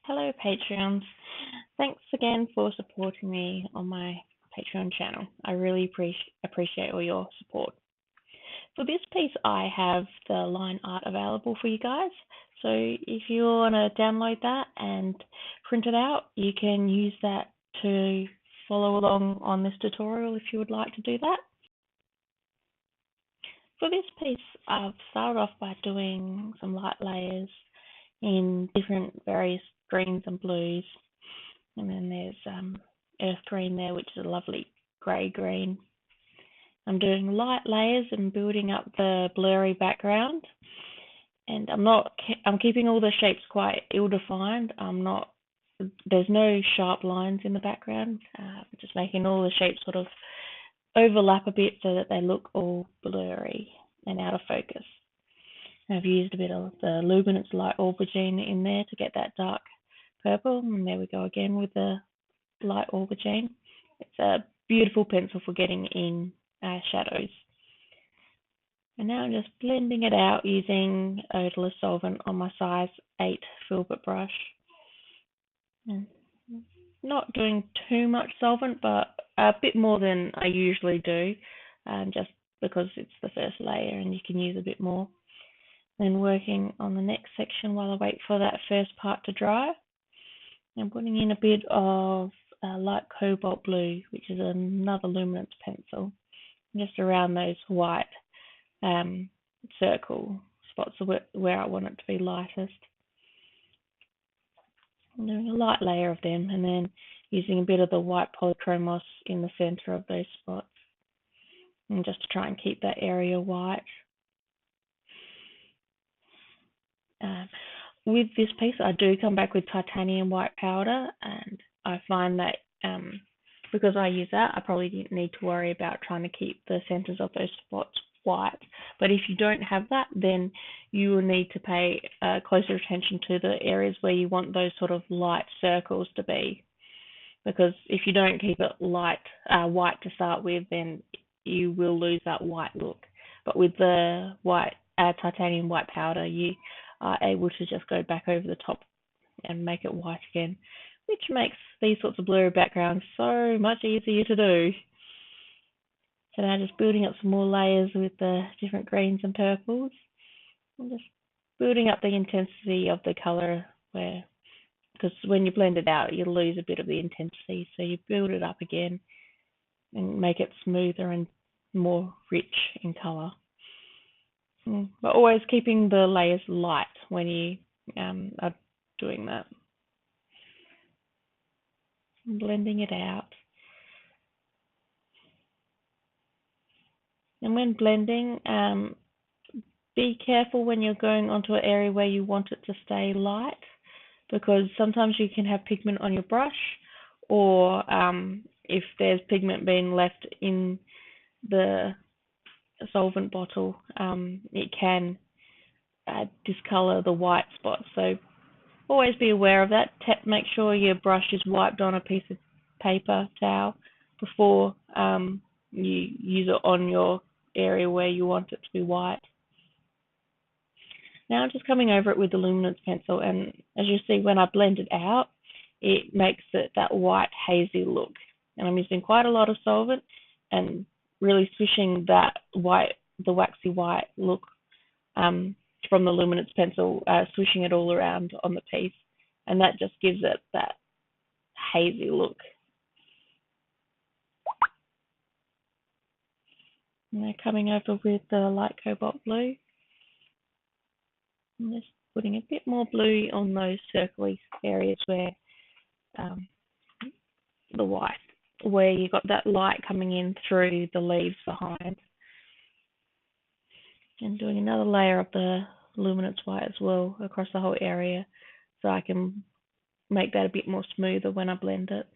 Hello, Patreons. Thanks again for supporting me on my Patreon channel. I really appreciate all your support. For this piece, I have the line art available for you guys. So if you want to download that and print it out, you can use that to follow along on this tutorial if you would like to do that. For this piece, I've started off by doing some light layers in different various greens and blues. And then there's earth green there, which is a lovely grey green. I'm doing light layers and building up the blurry background. And I'm keeping all the shapes quite ill-defined. There's no sharp lines in the background. Just making all the shapes sort of overlap a bit so that they look all blurry and out of focus. I've used a bit of the Luminance Light Aubergine in there to get that dark purple, and there we go again with the light aubergine. It's a beautiful pencil for getting in shadows. And now I'm just blending it out using odorless solvent on my size 8 filbert brush. And not doing too much solvent, but a bit more than I usually do, just because it's the first layer and you can use a bit more. Then working on the next section while I wait for that first part to dry. I'm putting in a bit of light cobalt blue, which is another luminance pencil, just around those white circle spots where I want it to be lightest. I'm doing a light layer of them and then using a bit of the white polychromos in the center of those spots, and just to try and keep that area white. With this piece, I do come back with titanium white powder, and I find that because I use that, I probably didn't need to worry about trying to keep the centers of those spots white. But if you don't have that, then you will need to pay closer attention to the areas where you want those sort of light circles to be. Because if you don't keep it white to start with, then you will lose that white look. But with the titanium white powder, you are able to just go back over the top and make it white again, which makes these sorts of blurry backgrounds so much easier to do. So now just building up some more layers with the different greens and purples. And just building up the intensity of the colour, because when you blend it out, you lose a bit of the intensity. So you build it up again and make it smoother and more rich in colour. But always keeping the layers light when you are doing that. Blending it out. And when blending, be careful when you're going onto an area where you want it to stay light, because sometimes you can have pigment on your brush, or if there's pigment being left in the solvent bottle, it can discolor the white spots. So always be aware of that. Make sure your brush is wiped on a piece of paper towel before you use it on your area where you want it to be white. Now I'm just coming over it with the luminance pencil, and as you see, when I blend it out, it makes it that white hazy look. And I'm using quite a lot of solvent and really swishing that the waxy white look from the luminance pencil, swishing it all around on the piece, and that just gives it that hazy look. Now coming over with the light cobalt blue, I'm just putting a bit more blue on those circly areas where where you got that light coming in through the leaves behind. And doing another layer of the luminance white as well across the whole area, so I can make that a bit more smoother when I blend it.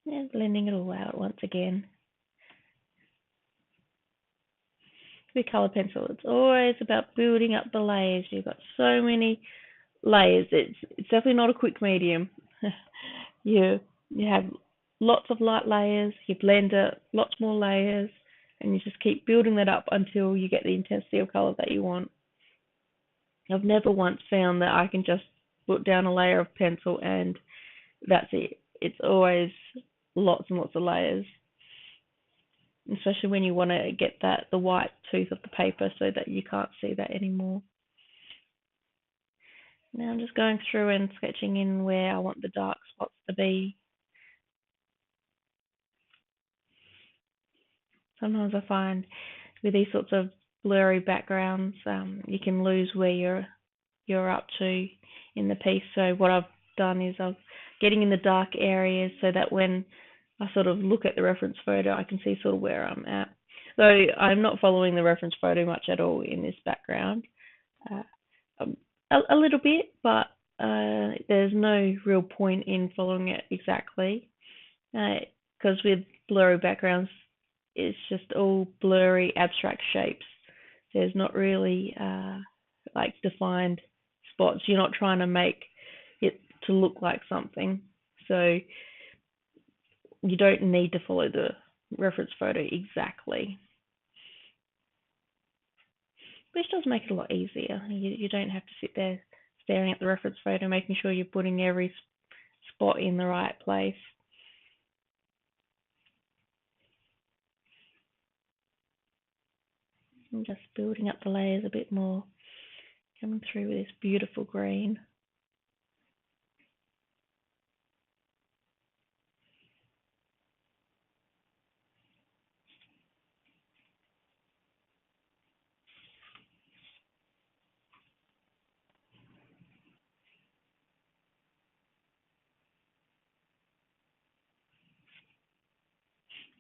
And blending it all out once again. With colour pencil, it's always about building up the layers. You've got so many layers. It's definitely not a quick medium. You have lots of light layers, you blend it, lots more layers, and you just keep building that up until you get the intensity of colour that you want. I've never once found that I can just put down a layer of pencil and that's it. It's always lots and lots of layers, especially when you want to get the white tooth of the paper so that you can't see that anymore. Now I'm just going through and sketching in where I want the dark spots to be. Sometimes I find with these sorts of blurry backgrounds, you can lose where you're up to in the piece. So what I've done is I'm getting in the dark areas so that when I sort of look at the reference photo, I can see sort of where I'm at. Though I'm not following the reference photo much at all in this background. A little bit, but there's no real point in following it exactly. Because with blurry backgrounds, it's just all blurry abstract shapes. There's not really like defined spots. You're not trying to make it to look like something. So you don't need to follow the reference photo exactly, which does make it a lot easier. You don't have to sit there staring at the reference photo, making sure you're putting every spot in the right place. I'm just building up the layers a bit more, coming through with this beautiful green.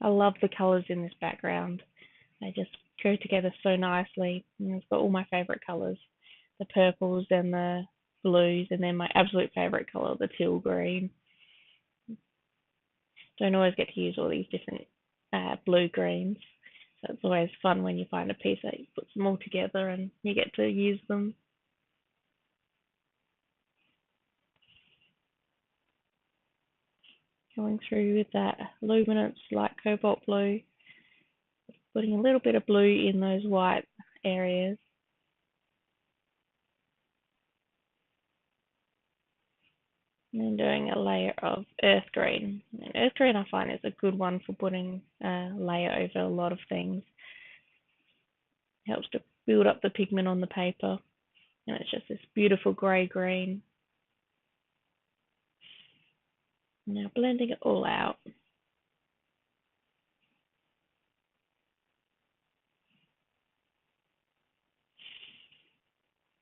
I love the colours in this background. They just go together so nicely. And it's got all my favourite colours, the purples and the blues, and then my absolute favourite colour, the teal green. Don't always get to use all these different blue greens. So it's always fun when you find a piece that puts them all together and you get to use them. Going through with that luminance light cobalt blue, putting a little bit of blue in those white areas. And then doing a layer of earth green. And earth green I find is a good one for putting a layer over a lot of things. It helps to build up the pigment on the paper. And it's just this beautiful grey-green. Now blending it all out.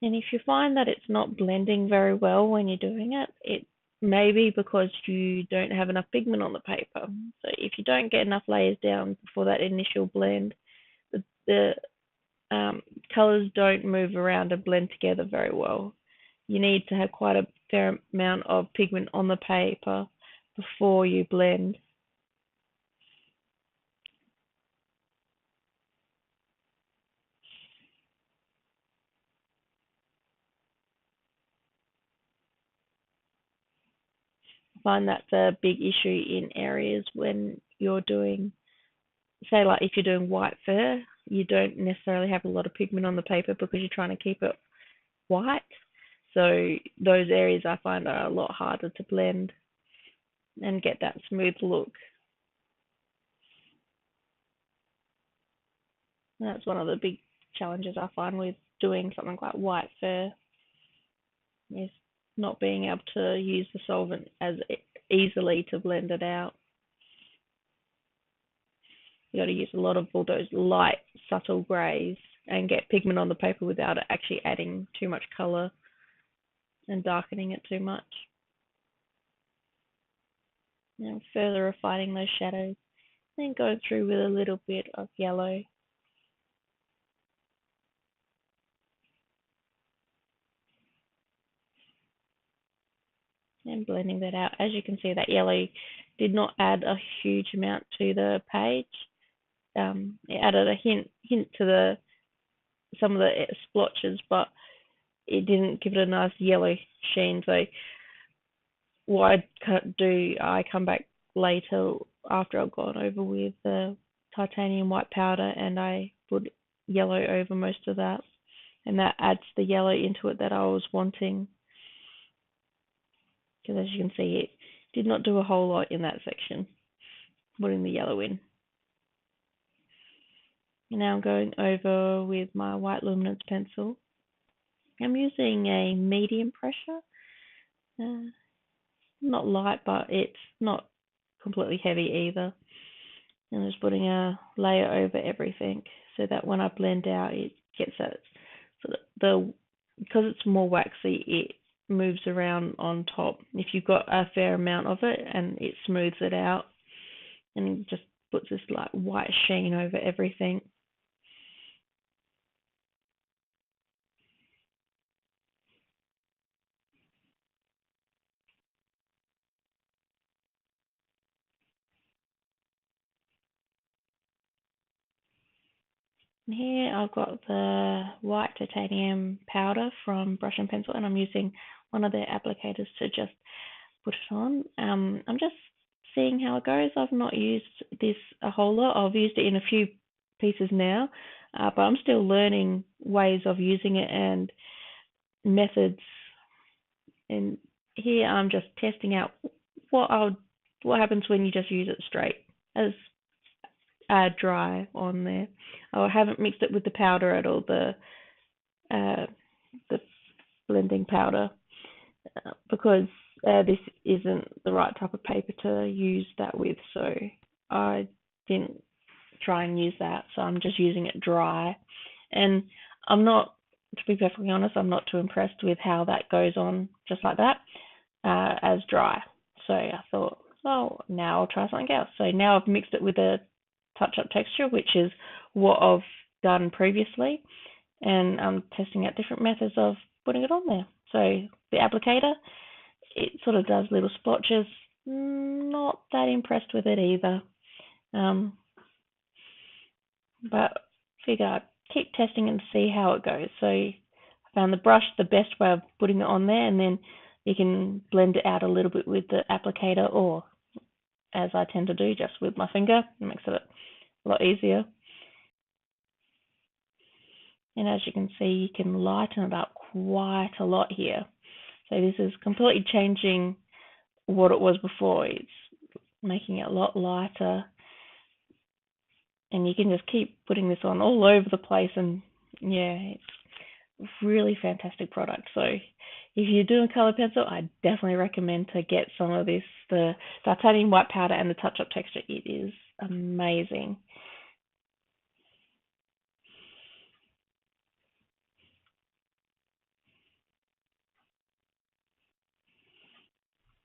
And if you find that it's not blending very well when you're doing it, it may be because you don't have enough pigment on the paper. So if you don't get enough layers down before that initial blend, the colours don't move around and blend together very well. You need to have quite a fair amount of pigment on the paper before you blend. I find that's a big issue in areas when you're doing, say, like if you're doing white fur, you don't necessarily have a lot of pigment on the paper because you're trying to keep it white. So those areas I find are a lot harder to blend and get that smooth look. And that's one of the big challenges I find with doing something like white fur is not being able to use the solvent as easily to blend it out. You got to use a lot of all those light, subtle greys and get pigment on the paper without it actually adding too much color and darkening it too much. Now further refining those shadows, then go through with a little bit of yellow. And blending that out. As you can see, that yellow did not add a huge amount to the page. It added a hint to some of the splotches, but it didn't give it a nice yellow sheen. So what I come back later after I've gone over with the titanium white powder and I put yellow over most of that and that adds the yellow into it that I was wanting. Because as you can see, it did not do a whole lot in that section, putting the yellow in. And now I'm going over with my white luminance pencil. I'm using a medium pressure, not light, but it's not completely heavy either. And I'm just putting a layer over everything so that when I blend out, it gets that sort of because it's more waxy, it moves around on top. If you've got a fair amount of it, and it smooths it out and just puts this like white sheen over everything. And here I've got the white titanium powder from Brush and Pencil, and I'm using one of their applicators to just put it on. I'm just seeing how it goes. I've not used this a whole lot. I've used it in a few pieces now, but I'm still learning ways of using it and methods. And here I'm just testing out what happens when you just use it straight as dry on there. I haven't mixed it with the powder at all, the blending powder, because this isn't the right type of paper to use that with, so I didn't try and use that. So I'm just using it dry, and I'm not, to be perfectly honest, I'm not too impressed with how that goes on just like that as dry. So I thought, oh, now I'll try something else. So now I've mixed it with a touch-up texture, which is what I've done previously, and I'm testing out different methods of putting it on there. So the applicator, it sort of does little splotches. Not that impressed with it either, but figure I'd keep testing and see how it goes. So I found the brush the best way of putting it on there, and then you can blend it out a little bit with the applicator, or as I tend to do, just with my finger. It makes it a lot easier. And as you can see, you can lighten it up quite a lot here. So this is completely changing what it was before. It's making it a lot lighter, and you can just keep putting this on all over the place, and yeah, it's a really fantastic product. So if you're doing color pencil, I definitely recommend to get some of this. The titanium white powder and the touch-up texture, it is amazing.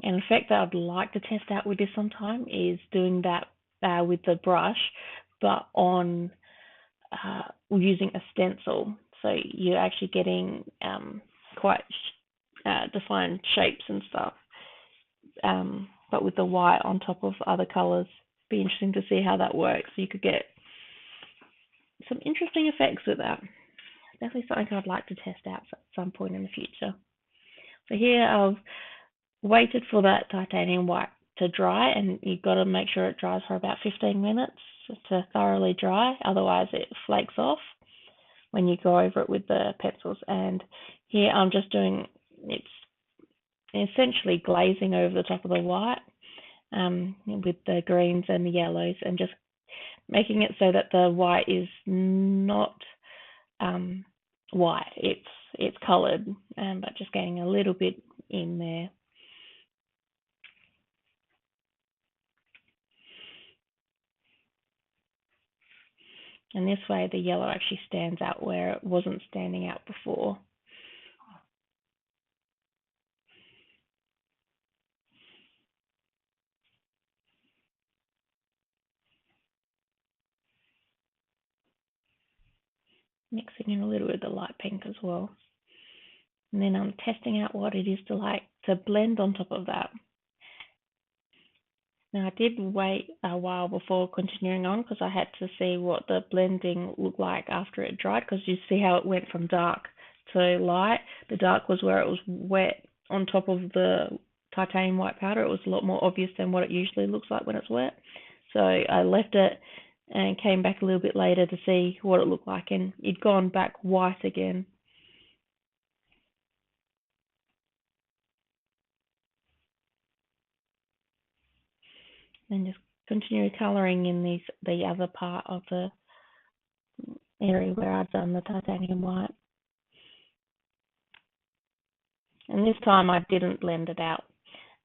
An effect that I'd like to test out with this sometime is doing that with the brush, but on using a stencil. So you're actually getting quite defined shapes and stuff, but with the white on top of other colors. Be interesting to see how that works. You could get some interesting effects with that. Definitely something I'd like to test out at some point in the future. So here I've waited for that titanium white to dry, and you've got to make sure it dries for about 15 minutes to thoroughly dry, otherwise it flakes off when you go over it with the pencils. And here I'm just doing, it's essentially glazing over the top of the white with the greens and the yellows, and just making it so that the white is not white, it's coloured, but just getting a little bit in there. And this way the yellow actually stands out where it wasn't standing out before. Mixing in a little bit of the light pink as well. And then I'm testing out what it is to blend on top of that. Now I did wait a while before continuing on, because I had to see what the blending looked like after it dried, because you see how it went from dark to light. The dark was where it was wet on top of the titanium white powder. It was a lot more obvious than what it usually looks like when it's wet. So I left it and came back a little bit later to see what it looked like, and it'd gone back white again. And just continue colouring in the other part of the area where I'd done the titanium white. And this time I didn't blend it out.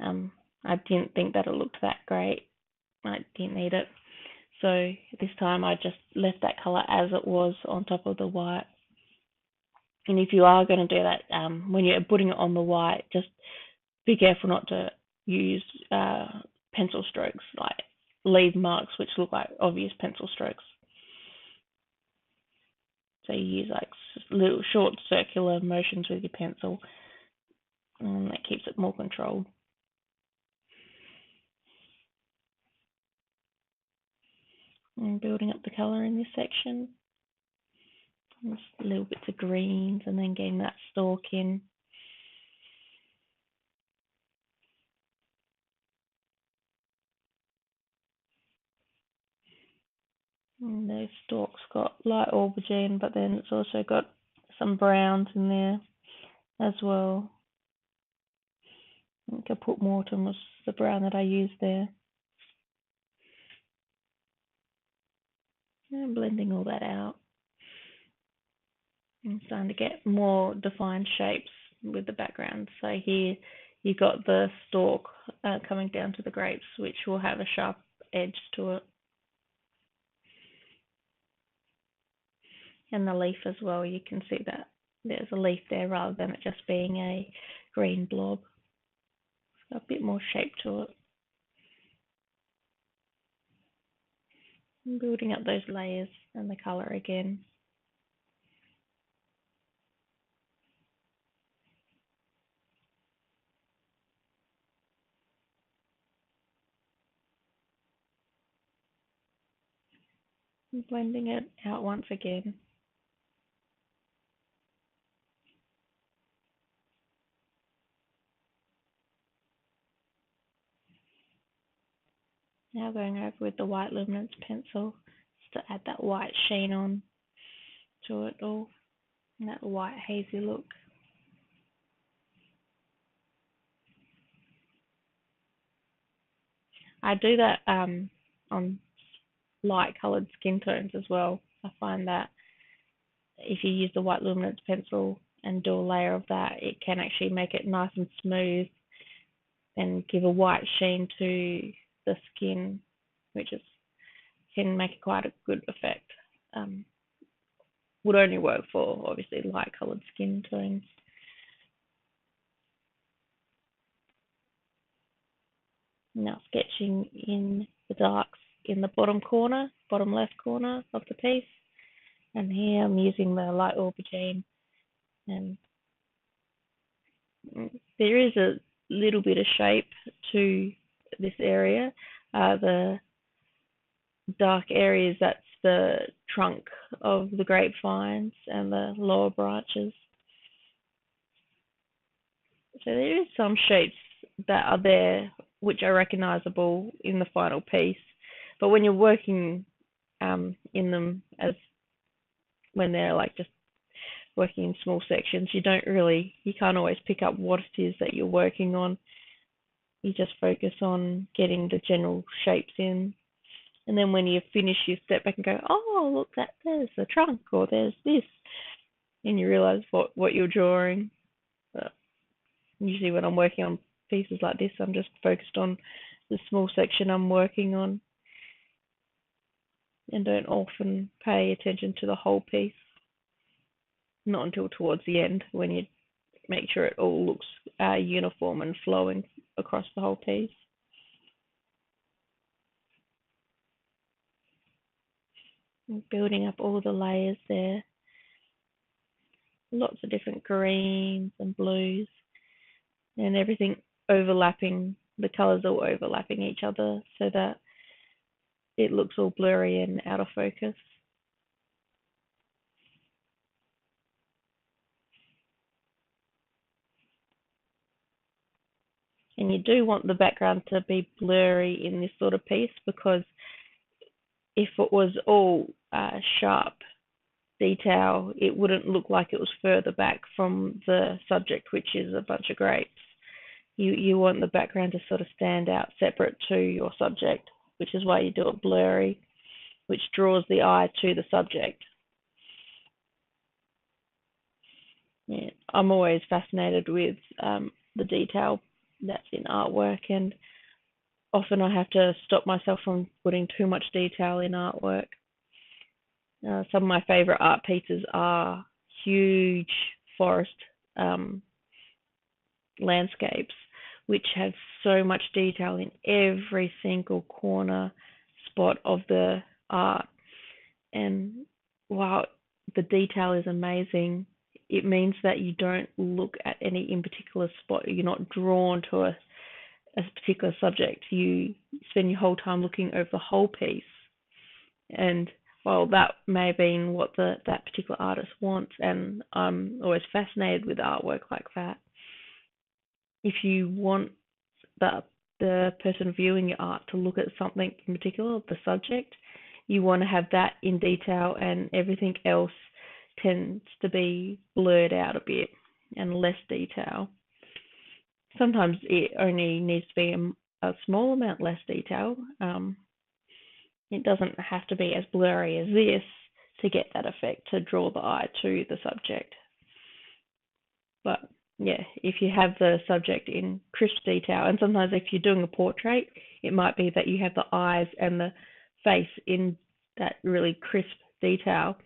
I didn't think that it looked that great. I didn't need it. So this time I just left that colour as it was on top of the white. And if you are going to do that, when you're putting it on the white, just be careful not to use pencil strokes, like leave marks which look like obvious pencil strokes. So you use like little short circular motions with your pencil, and that keeps it more controlled. And building up the colour in this section. Just little bits of greens and then getting that stalk in. And the stalk's got light aubergine, but then it's also got some browns in there as well. I think Caput Mortem was the brown that I used there. And blending all that out. I'm starting to get more defined shapes with the background. So here you got the stalk coming down to the grapes, which will have a sharp edge to it. And the leaf as well, you can see that there's a leaf there rather than it just being a green blob. It's got a bit more shape to it. And building up those layers and the colour again. And blending it out once again. Now going over with the white luminance pencil just to add that white sheen on to it all, and that white hazy look. I do that on light coloured skin tones as well. I find that if you use the white luminance pencil and do a layer of that, it can actually make it nice and smooth and give a white sheen to the skin, which can make it quite a good effect. Would only work for obviously light coloured skin tones. Now sketching in the darks in the bottom left corner of the piece. And here I'm using the light aubergine, and there is a little bit of shape to this area. The dark areas, that's the trunk of the grapevines and the lower branches. So there is some shapes that are there which are recognisable in the final piece, but when you're working in them as when they're like just working in small sections, you can't always pick up what it is that you're working on. You just focus on getting the general shapes in. And then when you finish, you step back and go, oh, look, there's the trunk, or there's this. And you realise what you're drawing. But usually when I'm working on pieces like this, I'm just focused on the small section I'm working on and don't often pay attention to the whole piece. Not until towards the end, when you make sure it all looks uniform and flowing across the whole piece. And building up all the layers there. Lots of different greens and blues and everything overlapping, the colours all overlapping each other so that it looks all blurry and out of focus. And you do want the background to be blurry in this sort of piece, because if it was all sharp detail, it wouldn't look like it was further back from the subject, which is a bunch of grapes. You want the background to sort of stand out separate to your subject. which is why you do it blurry, which draws the eye to the subject. Yeah, I'm always fascinated with the detail that's in artwork, and often I have to stop myself from putting too much detail in artwork. Some of my favorite art pieces are huge forest um, landscapes, which have so much detail in every single corner spot of the art. And while the detail is amazing, it means that you don't look at any in particular spot. You're not drawn to a particular subject. You spend your whole time looking over the whole piece. And while that may have been what that particular artist wants, and I'm always fascinated with artwork like that, if you want the person viewing your art to look at something in particular, the subject, you want to have that in detail, and everything else tends to be blurred out a bit and less detail. Sometimes it only needs to be a small amount less detail. It doesn't have to be as blurry as this to get that effect, to draw the eye to the subject. But yeah, if you have the subject in crisp detail, and sometimes if you're doing a portrait, it might be that you have the eyes and the face in that really crisp detail,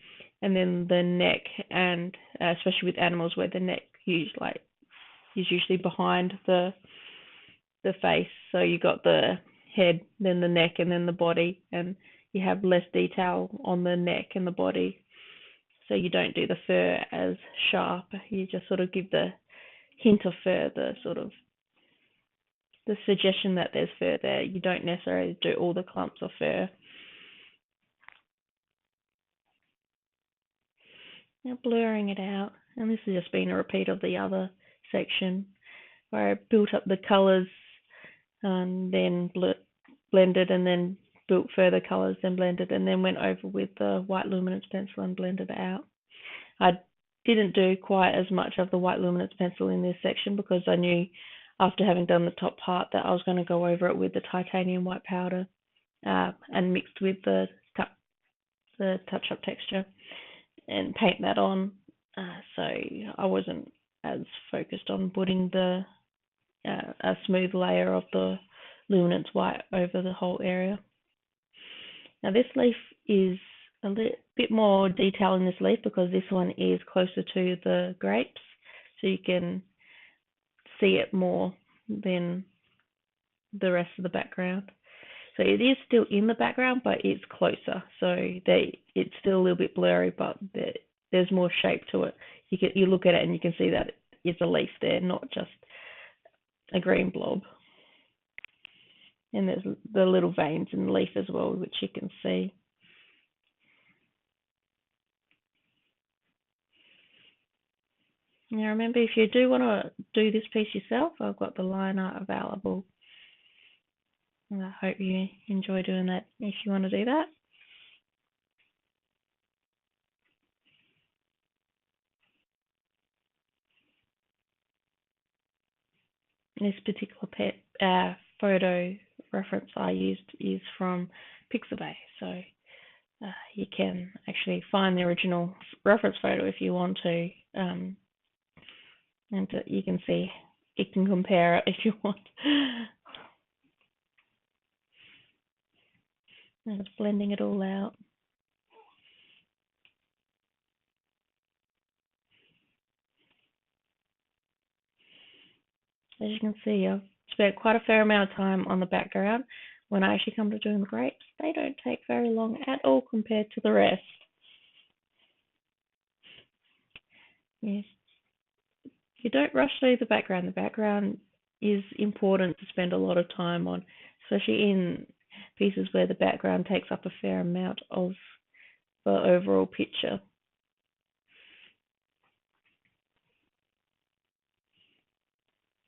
and then the neck, and especially with animals where the neck is usually behind the face, so you got the head, then the neck, and then the body, and you have less detail on the neck and the body, so you don't do the fur as sharp. You just sort of give the hint of fur, the sort of the suggestion that there's fur there. You don't necessarily do all the clumps of fur. Now blurring it out, and this has just been a repeat of the other section where I built up the colours and then blended, and then built further colours, then blended, and then went over with the white luminance pencil and blended it out. I didn't do quite as much of the white luminance pencil in this section because I knew after having done the top part that I was going to go over it with the titanium white powder and mixed with the touch-up texture and paint that on. So I wasn't as focused on putting a smooth layer of the luminance white over the whole area. Now this leaf is a bit more detail in this leaf because this one is closer to the grapes, so you can see it more than the rest of the background. So it is still in the background, but it's closer, so it's still a little bit blurry, but there's more shape to it. You look at it and you can see that it's a leaf there, not just a green blob. And there's the little veins in the leaf as well, which you can see. Now remember, if you do want to do this piece yourself, I've got the line art available. And I hope you enjoy doing that if you want to do that. This particular photo reference I used is from Pixabay, so you can actually find the original reference photo if you want to, and you can see, you can compare it if you want. I'm just blending it all out. As you can see, I've spent quite a fair amount of time on the background. When I actually come to doing the grapes, they don't take very long at all compared to the rest. Yes. You don't rush through the background. The background is important to spend a lot of time on, especially in pieces where the background takes up a fair amount of the overall picture.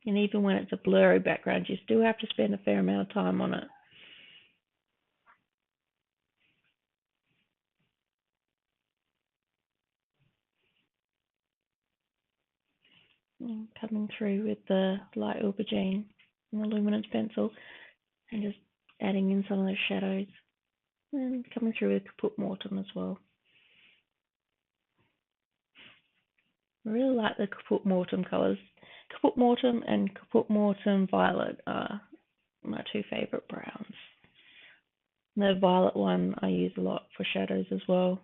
And even when it's a blurry background, you still have to spend a fair amount of time on it. Coming through with the light aubergine and the luminance pencil, and just adding in some of those shadows and coming through with Caput Mortem as well. I really like the Caput Mortem colours. Caput Mortem and Caput Mortem Violet are my two favourite browns. The violet one I use a lot for shadows as well.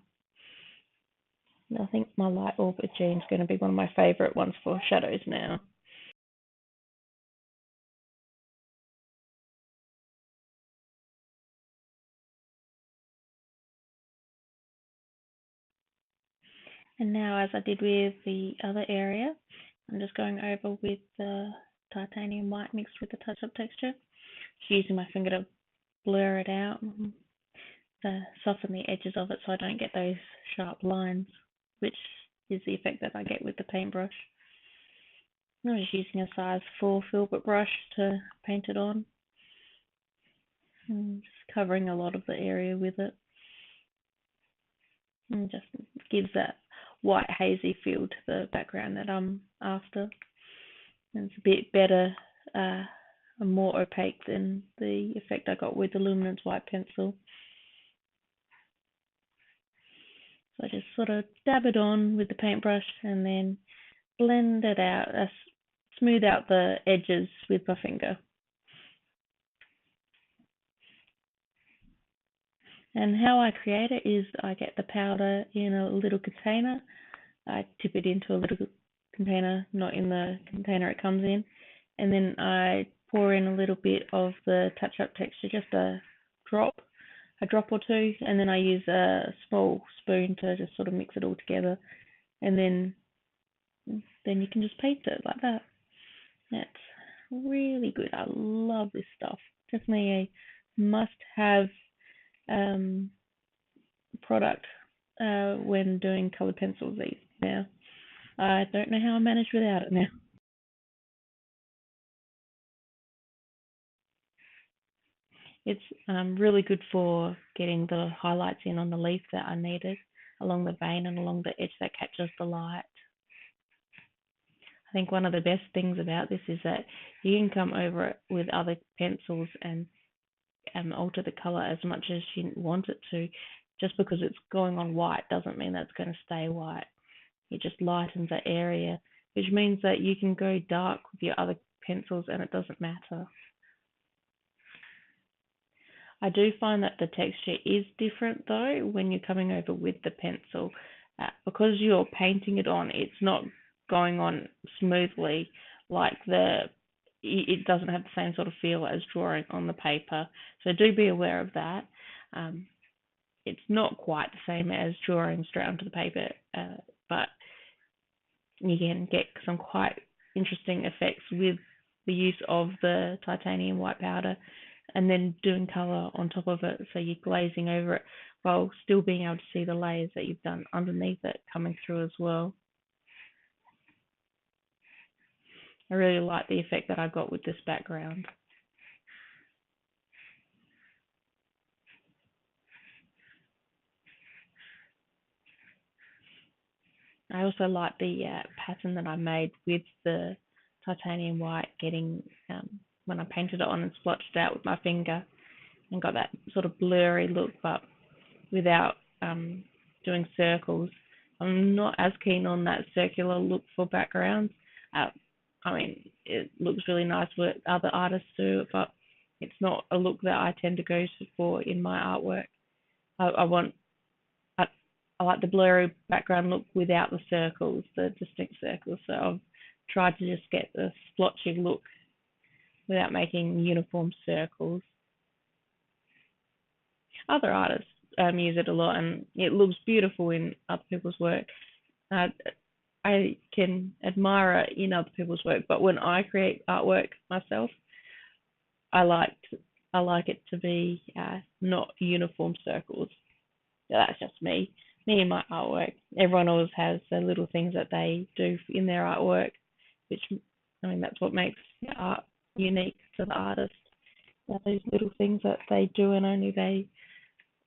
And I think my Light Aubergine is going to be one of my favourite ones for shadows now. And now, as I did with the other area, I'm just going over with the titanium white mixed with the touch-up texture. Just using my finger to blur it out, to soften the edges of it so I don't get those sharp lines, which is the effect that I get with the paintbrush. I'm just using a size 4 filbert brush to paint it on. And just covering a lot of the area with it. And just gives that white hazy feel to the background that I'm after. And it's a bit better, more opaque than the effect I got with the Luminance white pencil. So I just sort of dab it on with the paintbrush and then blend it out, smooth out the edges with my finger. And how I create it is I get the powder in a little container. I tip it into a little container, not in the container it comes in. And then I pour in a little bit of the touch-up texture, just a drop or two. And then I use a small spoon to just sort of mix it all together. And then you can just paint it like that. That's really good. I love this stuff. Definitely a must-have product when doing coloured pencils now. I don't know how I managed without it now. It's really good for getting the highlights in on the leaf that I needed, along the vein and along the edge that captures the light. I think one of the best things about this is that you can come over it with other pencils and alter the colour as much as you want it to. Just because it's going on white doesn't mean that it's going to stay white. It just lightens that area, which means that you can go dark with your other pencils and it doesn't matter. I do find that the texture is different though when you're coming over with the pencil. Because you're painting it on, it's not going on smoothly like it doesn't have the same sort of feel as drawing on the paper. So do be aware of that. It's not quite the same as drawing straight onto the paper, but you can get some quite interesting effects with the use of the titanium white powder and then doing colour on top of it, so you're glazing over it while still being able to see the layers that you've done underneath it coming through as well. I really like the effect that I got with this background. I also like the pattern that I made with the titanium white, getting when I painted it on and splotched it out with my finger and got that sort of blurry look, but without doing circles. I'm not as keen on that circular look for backgrounds. I mean, it looks really nice with other artists do it, but it's not a look that I tend to go for in my artwork. I like the blurry background look without the circles, the distinct circles. So I've tried to just get the splotchy look without making uniform circles. Other artists use it a lot, and it looks beautiful in other people's work. I can admire it in other people's work, but when I create artwork myself, I like it to be not uniform circles. So that's just me and my artwork. Everyone always has the little things that they do in their artwork, which, I mean, that's what makes art unique to the artist. Those little things that they do and only they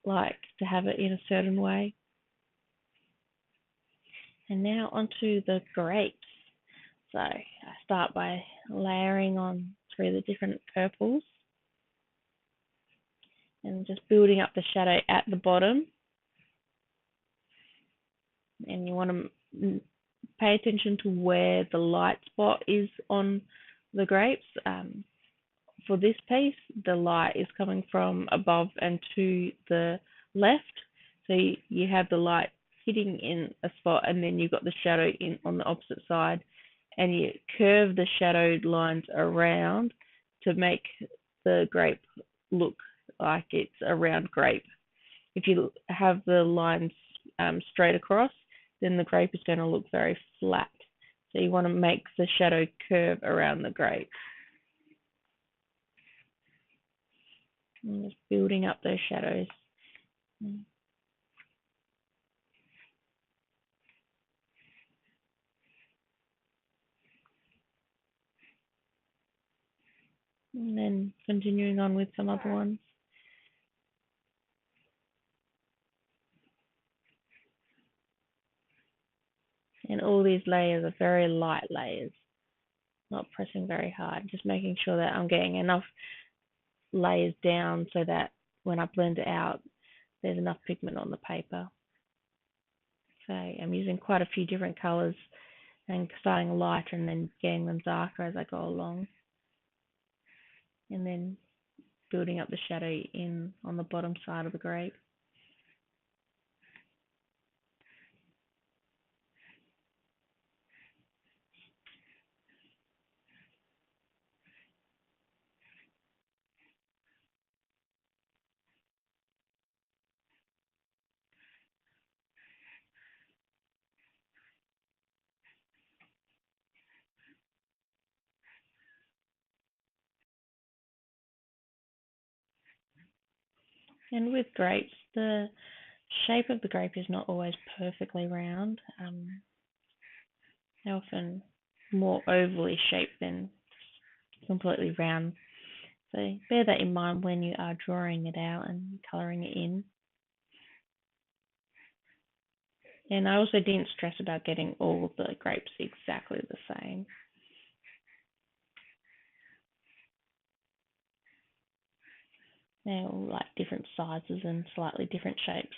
like to have it in a certain way. And now onto the grapes. So I start by layering on through the different purples. and just building up the shadow at the bottom. And you want to pay attention to where the light spot is on the grapes. For this piece, the light is coming from above and to the left. So you have the light hitting in a spot, and then you've got the shadow in on the opposite side, and you curve the shadowed lines around to make the grape look like it's a round grape. If you have the lines straight across, then the grape is going to look very flat. So you want to make the shadow curve around the grape. And just building up those shadows. And then continuing on with some other ones. And all these layers are very light layers, not pressing very hard, just making sure that I'm getting enough layers down so that when I blend it out, there's enough pigment on the paper. So I'm using quite a few different colors and starting lighter and then getting them darker as I go along. And then building up the shadow in on the bottom side of the grape. And with grapes, the shape of the grape is not always perfectly round. They're often more ovally shaped than completely round. So bear that in mind when you are drawing it out and colouring it in. And I also didn't stress about getting all of the grapes exactly the same. They're all like different sizes and slightly different shapes.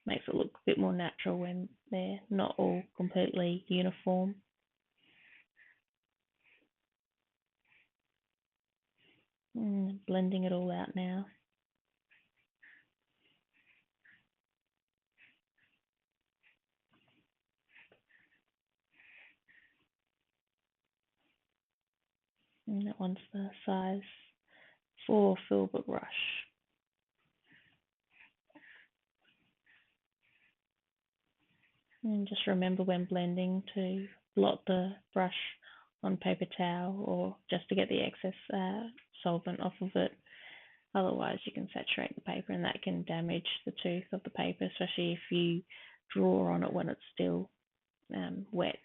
Makes it look a bit more natural when they're not all completely uniform. Blending it all out now. And that one's the size 4 filbert brush. And just remember when blending to blot the brush on paper towel or just to get the excess solvent off of it. Otherwise you can saturate the paper and that can damage the tooth of the paper, especially if you draw on it when it's still wet.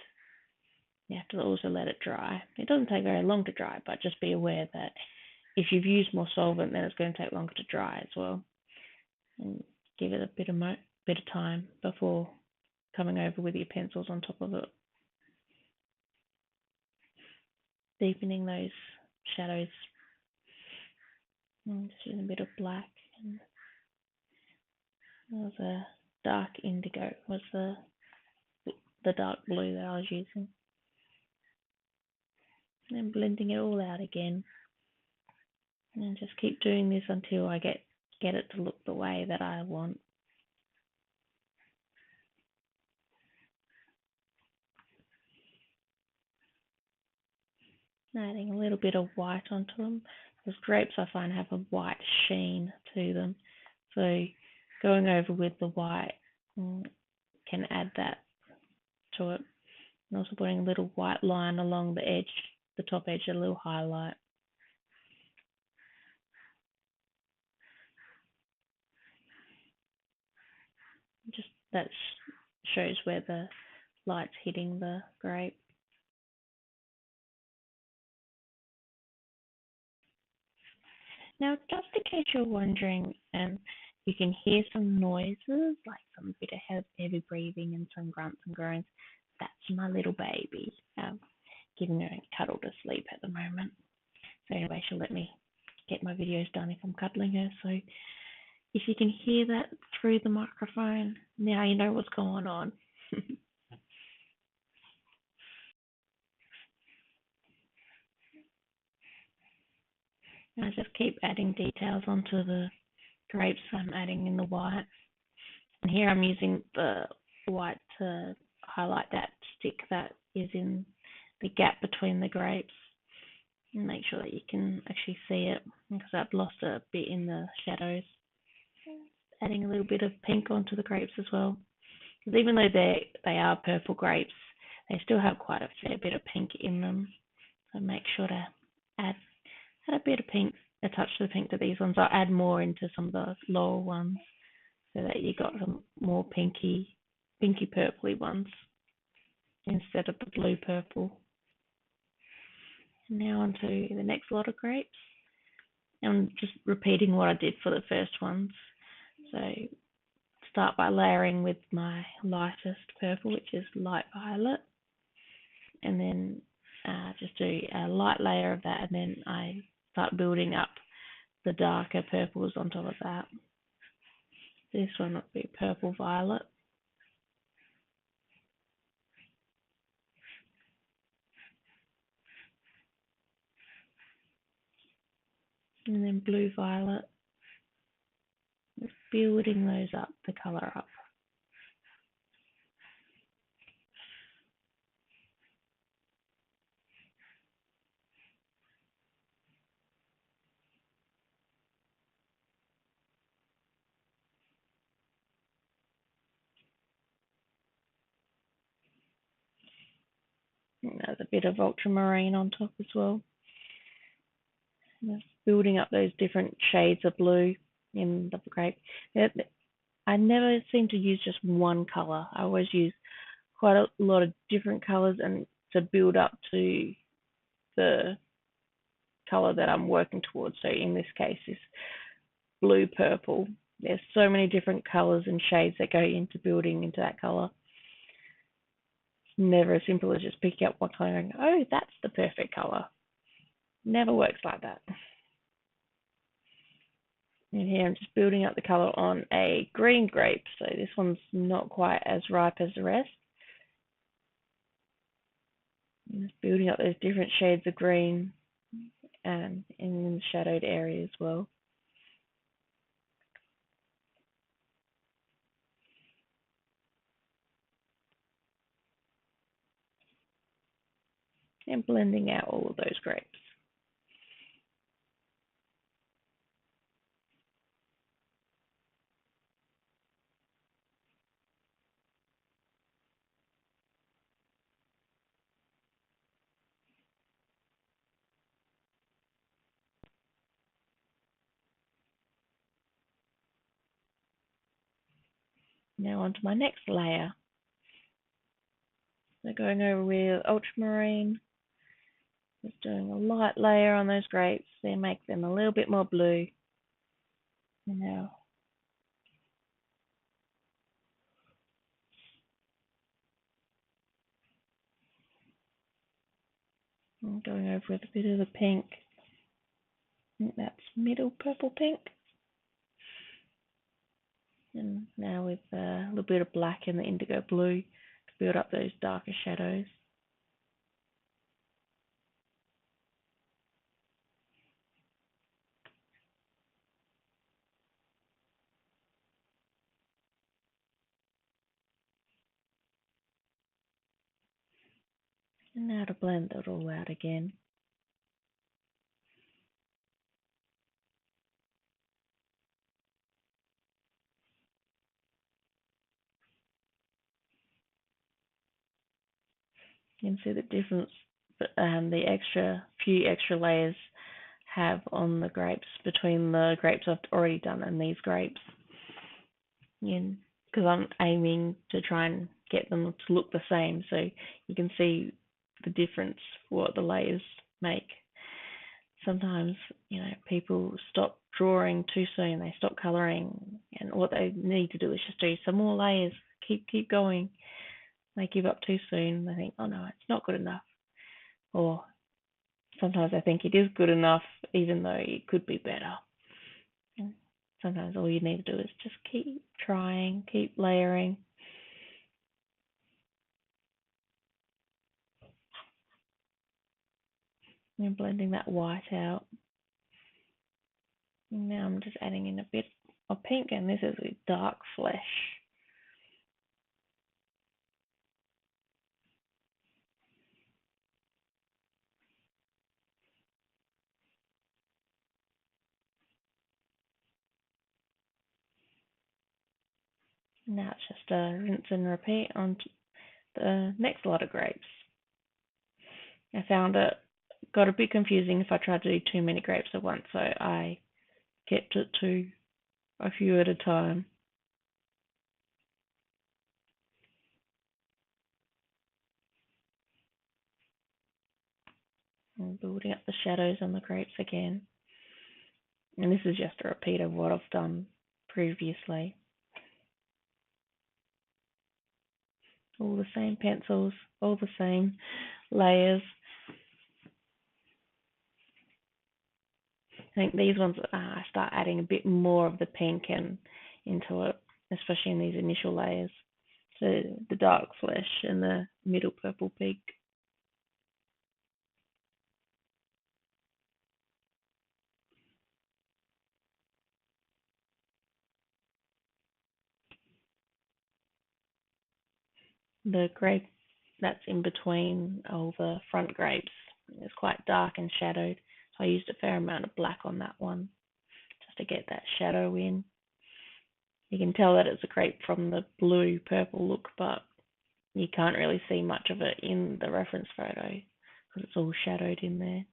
You have to also let it dry. It doesn't take very long to dry, but just be aware that if you've used more solvent, then it's going to take longer to dry as well. And give it a bit of time before coming over with your pencils on top of it. Deepening those shadows. And just using a bit of black. And there was a dark indigo was the dark blue that I was using. And blending it all out again. And just keep doing this until I get it to look the way that I want. Adding a little bit of white onto them. Because grapes I find have a white sheen to them. So going over with the white can add that to it. And also putting a little white line along the edge, the top edge, a little highlight. Just that shows where the light's hitting the grape. Now, just in case you're wondering, you can hear some noises, like some bit of heavy breathing and some grunts and groans. That's my little baby, giving her a cuddle to sleep at the moment. So anyway, she'll let me get my videos done if I'm cuddling her. So If you can hear that through the microphone, now you know what's going on. And I just keep adding details onto the grapes. I'm adding in the white. And here I'm using the white to highlight that stick that is in the gap between the grapes. And make sure that you can actually see it, because I've lost a bit in the shadows. Adding a little bit of pink onto the grapes as well. Because even though they are purple grapes, they still have quite a fair bit of pink in them. So make sure to add a bit of pink, a touch of the pink to these ones. I'll add more into some of the lower ones so that you got some more pinky purpley ones instead of the blue purple. And now onto the next lot of grapes. I'm just repeating what I did for the first ones. So start by layering with my lightest purple, which is light violet, and then just do a light layer of that, and then I start building up the darker purples on top of that. This one would be purple violet. And then blue violet. Just building those up, the colour up. And there's a bit of ultramarine on top as well. Just building up those different shades of blue in the grape. I never seem to use just one colour. I always use quite a lot of different colours and to build up to the colour that I'm working towards. So in this case, is blue purple. There's so many different colours and shades that go into building into that colour. It's never as simple as just picking up one colour and going, oh, that's the perfect colour. Never works like that. And here I'm just building up the colour on a green grape. So this one's not quite as ripe as the rest. I'm just building up those different shades of green and in the shadowed area as well. And blending out all of those grapes. Now onto my next layer. So going over with ultramarine, just doing a light layer on those grapes, then make them a little bit more blue. And now I'm going over with a bit of the pink. I think that's middle purple pink. And now with a little bit of black and the indigo blue to build up those darker shadows. And now to blend it all out again. You can see the difference the few extra layers have on the grapes between the grapes I've already done and these grapes. Because I'm aiming to try and get them to look the same, so you can see the difference what the layers make. Sometimes, people stop drawing too soon, they stop colouring, and what they need to do is just do some more layers, keep going. They give up too soon. They think, oh no, it's not good enough. Or sometimes I think it is good enough, even though it could be better. sometimes all you need to do is just keep trying, keep layering. And blending that white out. And now I'm just adding in a bit of pink, and this is with Dark Flesh. Now it's just a rinse and repeat on the next lot of grapes. I found it got a bit confusing if I tried to do too many grapes at once, so I kept it to a few at a time. And building up the shadows on the grapes again. And this is just a repeat of what I've done previously. All the same pencils, all the same layers. I think these ones, I start adding a bit more of the pink into it, especially in these initial layers. So the Dark Flesh and the middle purple pink. The grape that's in between all the front grapes is quite dark and shadowed, so I used a fair amount of black on that one just to get that shadow in. You can tell that it's a grape from the blue purple look, but you can't really see much of it in the reference photo because it's all shadowed in there.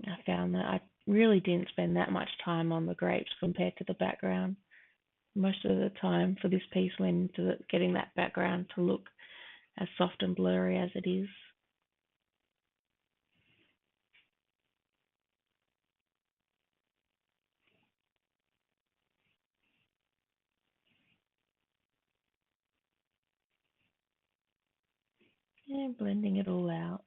I found that I really didn't spend that much time on the grapes compared to the background. Most of the time for this piece went into getting that background to look as soft and blurry as it is. And blending it all out.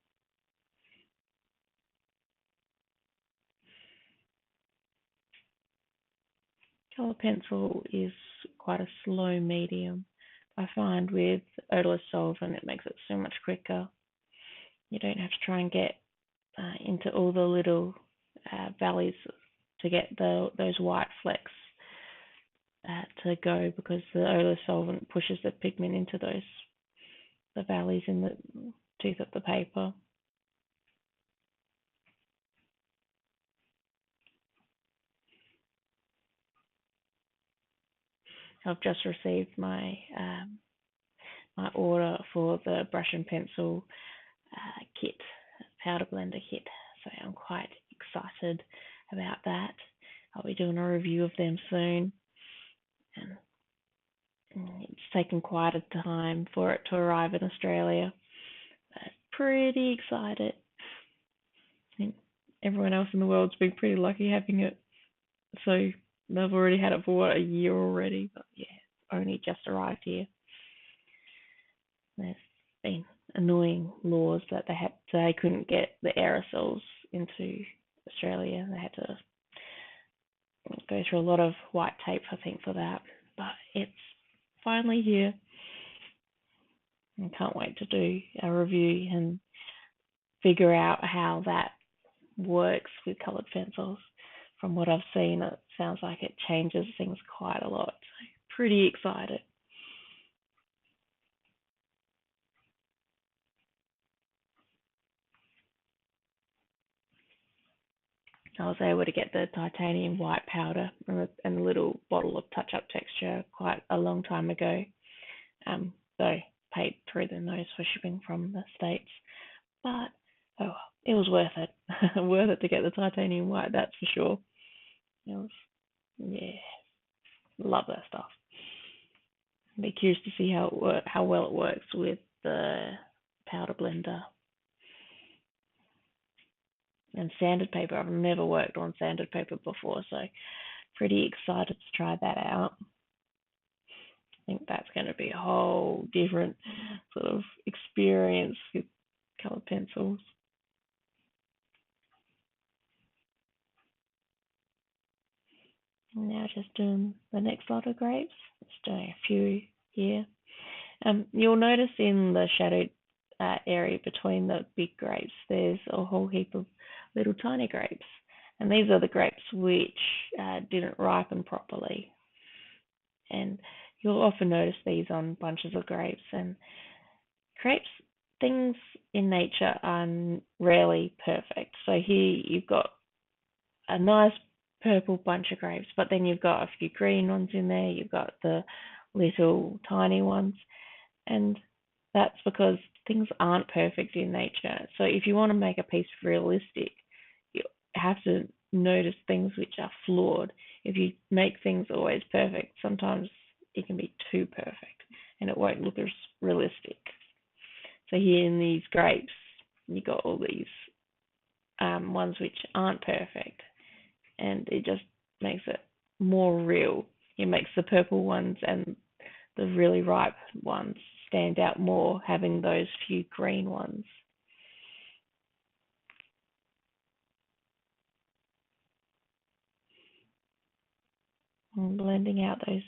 Colour pencil is quite a slow medium. I find with odorless solvent it makes it so much quicker. You don't have to try and get into all the little valleys to get those white flecks to go, because the odorless solvent pushes the pigment into the valleys in the tooth of the paper. I've just received my my order for the brush and pencil kit, powder blender kit, so I'm quite excited about that. I'll be doing a review of them soon, and it's taken quite a time for it to arrive in Australia. But pretty excited. I think everyone else in the world's been pretty lucky having it, so they've already had it for a year already, but yeah, only just arrived here. There's been annoying laws that they couldn't get the aerosols into Australia. They had to go through a lot of white tape, I think, for that. But it's finally here. I can't wait to do a review and figure out how that works with coloured pencils. From what I've seen, it sounds like it changes things quite a lot. So pretty excited. I was able to get the titanium white powder and a little bottle of touch-up texture quite a long time ago. So paid through the nose for shipping from the States. But oh, it was worth it. Worth it to get the titanium white, that's for sure. It was, yeah, love that stuff. I'd be curious to see how well it works with the powder blender. And sanded paper, I've never worked on sanded paper before, so pretty excited to try that out. think that's going to be a whole different sort of experience with coloured pencils. Now just doing the next lot of grapes. Just doing a few here. You'll notice in the shadowed area between the big grapes, there's a whole heap of little tiny grapes. And these are the grapes which didn't ripen properly. And you'll often notice these on bunches of grapes. And grapes, things in nature are rarely perfect. So here you've got a nice purple bunch of grapes, but then you've got a few green ones in there, you've got the little tiny ones, and that's because things aren't perfect in nature. So if you want to make a piece realistic, you have to notice things which are flawed. If you make things always perfect, sometimes it can be too perfect and it won't look as realistic. So here in these grapes, you got all these ones which aren't perfect, and it just makes it more real. It makes the purple ones and the really ripe ones stand out more, having those few green ones. And blending out those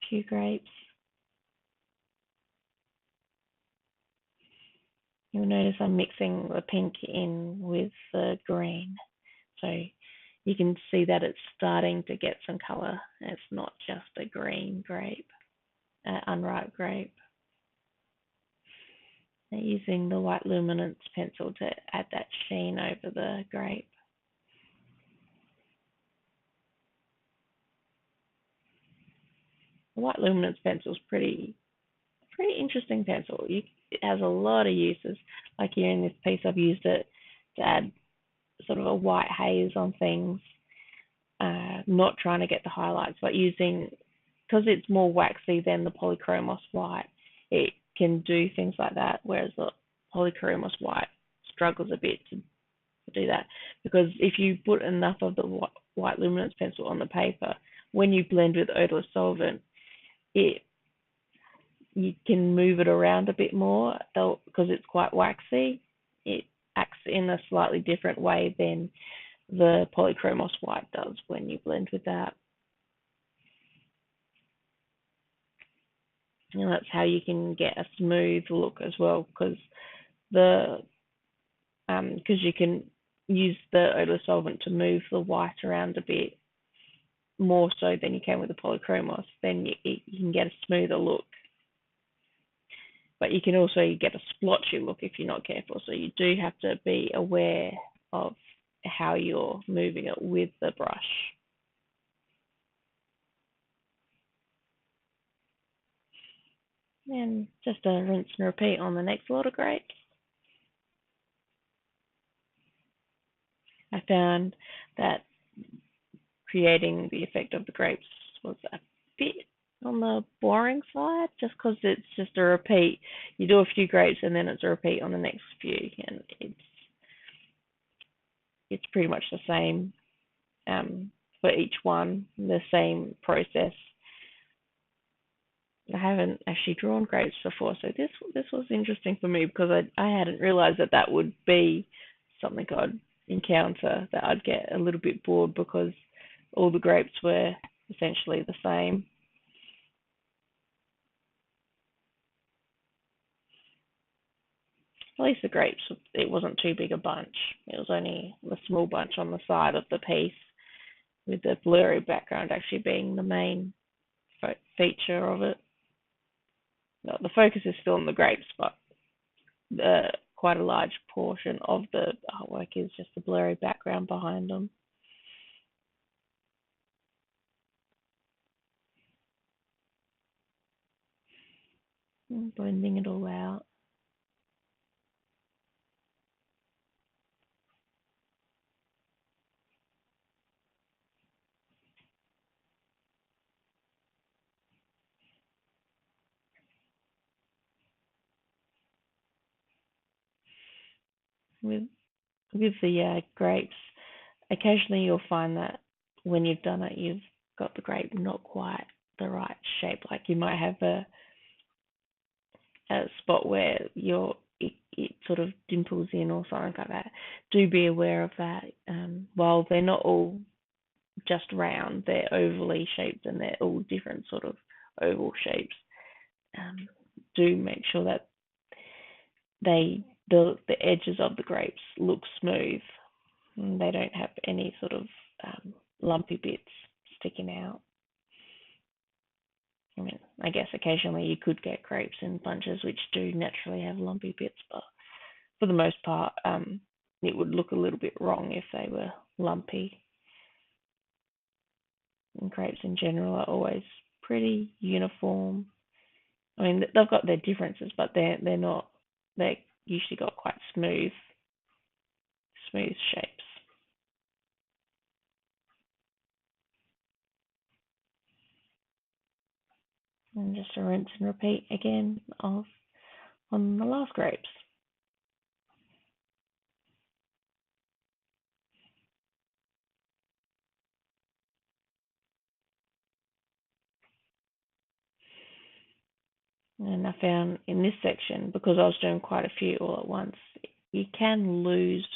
few grapes. You'll notice I'm mixing the pink in with the green. So you can see that it's starting to get some colour. It's not just a green grape, unripe grape. And using the white luminance pencil to add that sheen over the grape. The white luminance pencil is pretty interesting pencil. It has a lot of uses. Like here in this piece, I've used it to add sort of a white haze on things, not trying to get the highlights, but using, because it's more waxy than the polychromos white, it can do things like that, whereas the polychromos white struggles a bit to do that, because if you put enough of the white luminance pencil on the paper, when you blend with odorless solvent, you can move it around a bit more, though, because it's quite waxy. It acts in a slightly different way than the polychromos white does when you blend with that. And that's how you can get a smooth look as well, because you can use the odorless solvent to move the white around a bit more so than you can with the polychromos. Then you can get a smoother look. But you can also get a splotchy look if you're not careful. So you do have to be aware of how you're moving it with the brush. And just a rinse and repeat on the next lot of grapes. I found that creating the effect of the grapes was a bit on the boring side, just because it's just a repeat. You do a few grapes and then it's a repeat on the next few, and it's pretty much the same for each one, the same process. I haven't actually drawn grapes before, so this was interesting for me, because I hadn't realised that would be something I'd encounter, that I'd get a little bit bored because all the grapes were essentially the same. At least the grapes, it wasn't too big a bunch. It was only a small bunch on the side of the piece, with the blurry background actually being the main feature of it. The focus is still on the grapes, but quite a large portion of the artwork is just the blurry background behind them. Blending it all out. With the grapes, occasionally you'll find that when you've done it, you've got the grape not quite the right shape. Like you might have a spot where it sort of dimples in or something like that. Do be aware of that. While they're not all just round, they're ovally shaped and they're all different sort of oval shapes. Do make sure that the edges of the grapes look smooth. And they don't have any sort of lumpy bits sticking out. I mean, I guess occasionally you could get grapes in bunches which do naturally have lumpy bits, but for the most part, it would look a little bit wrong if they were lumpy. And grapes in general are always pretty uniform. I mean, they've got their differences, but they're not. They usually got quite smooth shapes. And just a rinse and repeat again on the last grapes. And I found in this section, because I was doing quite a few all at once, you can lose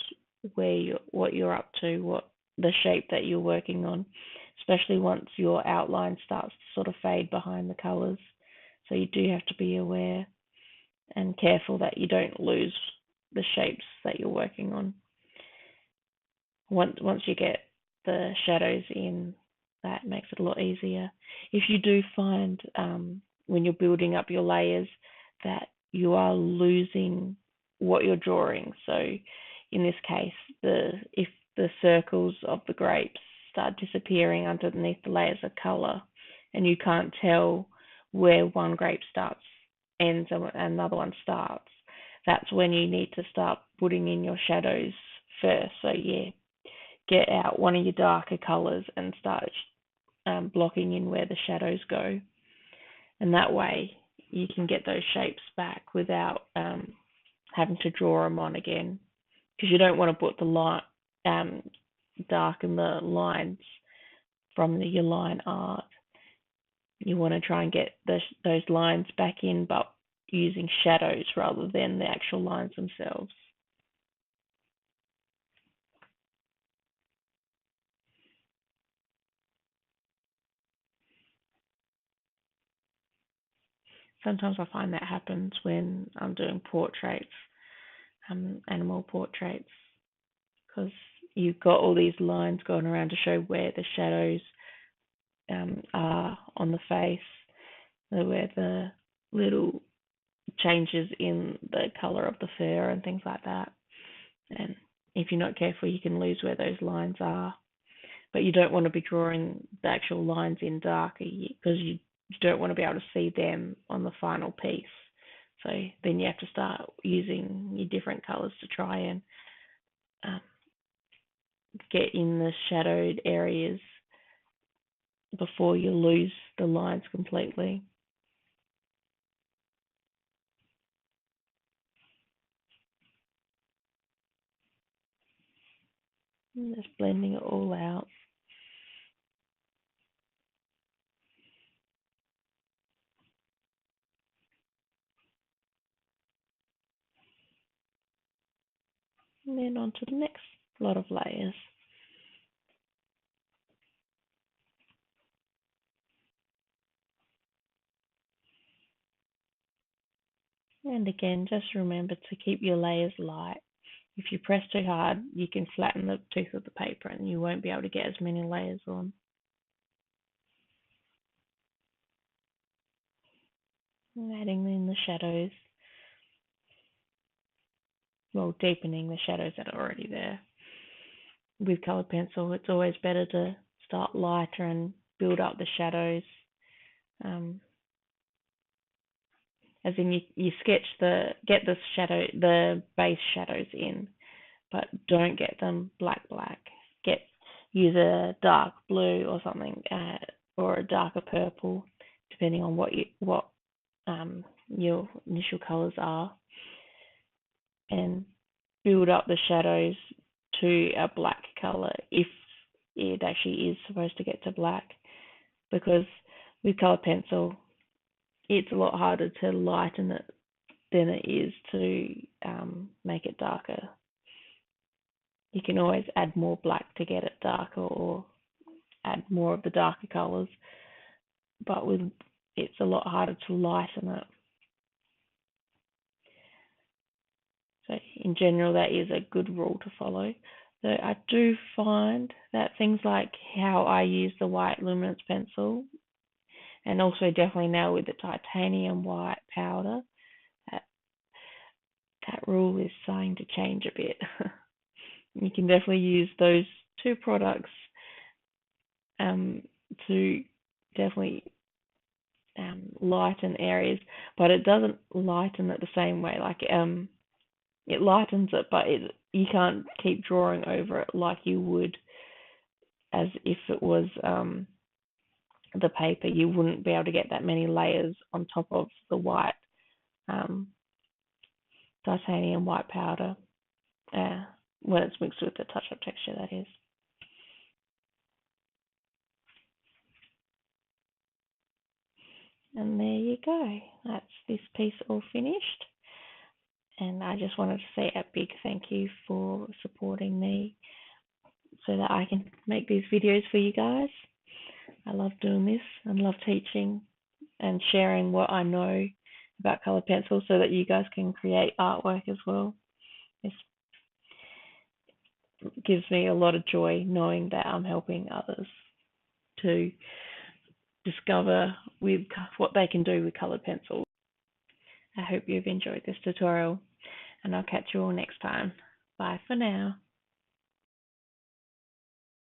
what you're up to, what the shape that you're working on, especially once your outline starts to sort of fade behind the colours. So you do have to be aware and careful that you don't lose the shapes that you're working on. Once you get the shadows in, that makes it a lot easier. If you do find when you're building up your layers that you are losing what you're drawing, so in this case, if the circles of the grapes start disappearing underneath the layers of colour and you can't tell where one grape ends and another one starts, that's when you need to start putting in your shadows first. So yeah, get out one of your darker colours and start blocking in where the shadows go. And that way you can get those shapes back without having to draw them on again. Because you don't want to put darken the lines from your line art. You want to try and get those lines back in, but using shadows rather than the actual lines themselves. Sometimes I find that happens when I'm doing portraits, animal portraits, because you've got all these lines going around to show where the shadows are on the face, where the little changes in the color of the fur and things like that. And if you're not careful, you can lose where those lines are. But you don't want to be drawing the actual lines in dark because you don't want to be able to see them on the final piece. So then you have to start using your different colors to try and get in the shadowed areas before you lose the lines completely. And just blending it all out. And then on to the next lot of layers. And again, just remember to keep your layers light. If you press too hard, you can flatten the tooth of the paper and you won't be able to get as many layers on. And adding in the shadows. Well, deepening the shadows that are already there. With coloured pencil, it's always better to start lighter and build up the shadows. As in you get the base shadows in, but don't get them black. Use a dark blue or something, or a darker purple, depending on what your initial colours are, and build up the shadows to a black colour if it actually is supposed to get to black, because with colored pencil, it's a lot harder to lighten it than it is to make it darker. You can always add more black to get it darker or add more of the darker colours, but it's a lot harder to lighten it. So in general, that is a good rule to follow. So I do find that things like how I use the white luminance pencil, and also definitely now with the titanium white powder, that rule is starting to change a bit. You can definitely use those two products to definitely lighten areas, but it doesn't lighten it the same way. Like it lightens it, but you can't keep drawing over it like you would as if it was the paper. You wouldn't be able to get that many layers on top of the white titanium white powder when it's mixed with the touch-up texture, that is. And there you go. That's this piece all finished. And I just wanted to say a big thank you for supporting me so that I can make these videos for you guys. I love doing this and love teaching and sharing what I know about colored pencil so that you guys can create artwork as well. It gives me a lot of joy knowing that I'm helping others to discover with what they can do with colored pencil. I hope you've enjoyed this tutorial, and I'll catch you all next time. Bye for now.